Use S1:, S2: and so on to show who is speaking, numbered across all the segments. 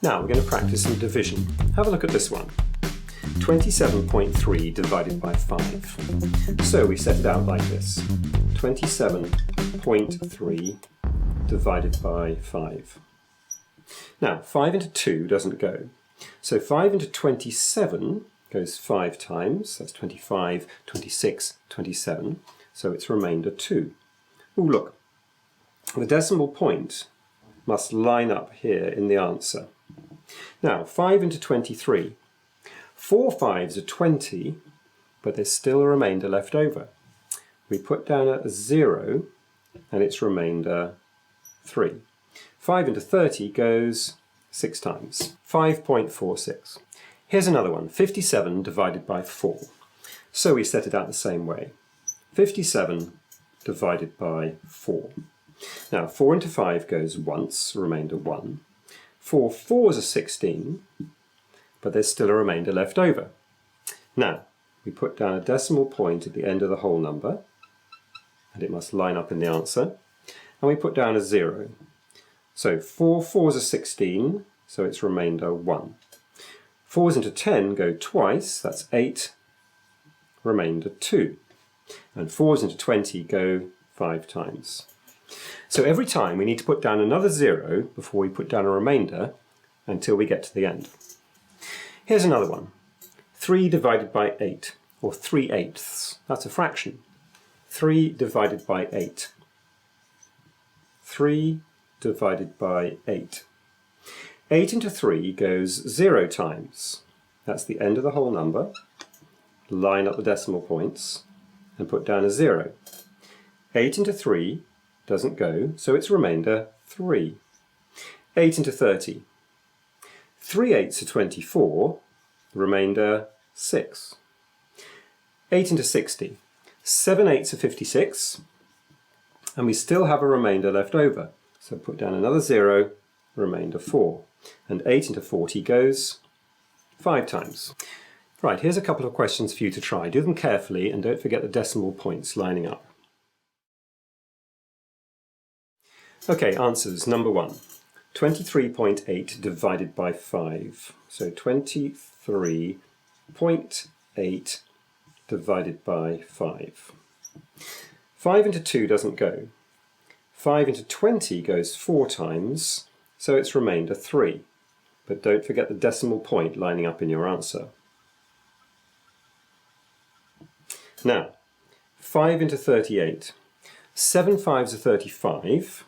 S1: Now we're going to practice some division. Have a look at this one. 27.3 divided by 5. So we set it out like this. 27.3 divided by 5. Now 5 into 2 doesn't go. So 5 into 27 goes 5 times. That's 25, 26, 27. So it's remainder 2. Oh, look. The decimal point must line up here in the answer. Now, 5 into 23. 4 5s are 20, but there's still a remainder left over. We put down a 0, and it's remainder 3. 5 into 30 goes 6 times. 5.46. Here's another one. 57 divided by 4. So we set it out the same way. 57 divided by 4. Now, 4 into 5 goes once, remainder 1. 4 4s are 16, but there's still a remainder left over. Now, we put down a decimal point at the end of the whole number, and it must line up in the answer, and we put down a 0. So 4 4s are 16, so it's remainder 1. 4s into 10 go twice, that's 8, remainder 2. And 4s into 20 go 5 times. So every time we need to put down another 0 before we put down a remainder until we get to the end. Here's another one. 3 divided by 8, or 3/8. That's a fraction. 3 divided by 8. 3 divided by 8. 8 into 3 goes 0 times. That's the end of the whole number. Line up the decimal points and put down a 0. 8 into 3 doesn't go, so it's remainder 3. 8 into 30. 3 8s are 24, remainder 6. 8 into 60. 7 8s are 56, and we still have a remainder left over. So put down another 0, remainder 4. And 8 into 40 goes 5 times. Right, here's a couple of questions for you to try. Do them carefully and don't forget the decimal points lining up. Okay, answers. Number 1. 23.8 divided by 5. So 23.8 divided by 5. 5 into 2 doesn't go. 5 into 20 goes 4 times, so it's remainder 3. But don't forget the decimal point lining up in your answer. Now, 5 into 38. 7 5s are 35.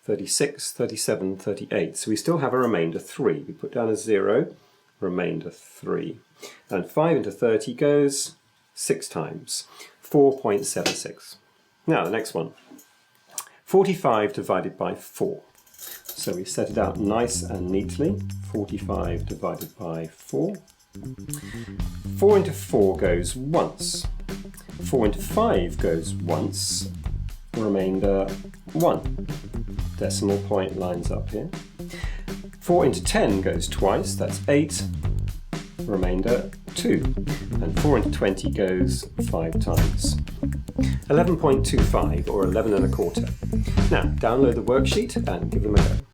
S1: 36, 37, 38. So we still have a remainder 3. We put down a 0, remainder 3. And 5 into 30 goes 6 times, 4.76. Now the next one, 45 divided by 4. So we set it out nice and neatly, 45 divided by 4. 4 into 4 goes once. 4 into 5 goes once, remainder 1. Decimal point lines up here. 4 into 10 goes twice, that's 8, remainder 2. And 4 into 20 goes 5 times. 11.25 or 11 1/4. Now download the worksheet and give them a go.